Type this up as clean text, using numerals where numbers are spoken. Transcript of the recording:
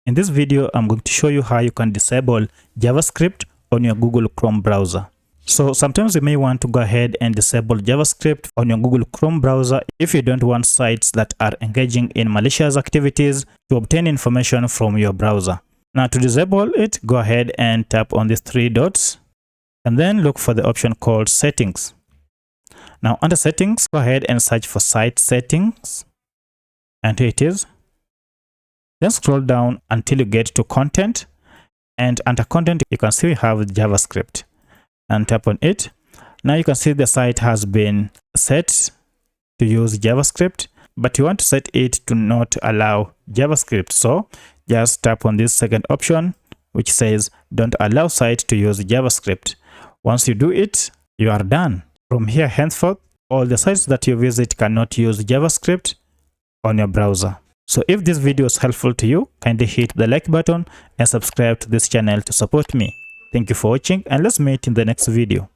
In this video, I'm going to show you how you can disable JavaScript on your Google Chrome browser. So sometimes you may want to go ahead and disable JavaScript on your Google Chrome browser if you don't want sites that are engaging in malicious activities to obtain information from your browser. Now to disable it, go ahead and tap on these three dots and then look for the option called Settings. Now under Settings, go ahead and search for Site Settings, and here it is. Then scroll down until you get to Content, and under Content you can see we have JavaScript, and tap on it. Now you can see the site has been set to use JavaScript, but you want to set it to not allow JavaScript, so just tap on this second option which says don't allow site to use JavaScript. Once you do it, you are done. From here henceforth, all the sites that you visit cannot use JavaScript on your browser. So if this video is helpful to you, kindly hit the like button and subscribe to this channel to support me. Thank you for watching, and let's meet in the next video.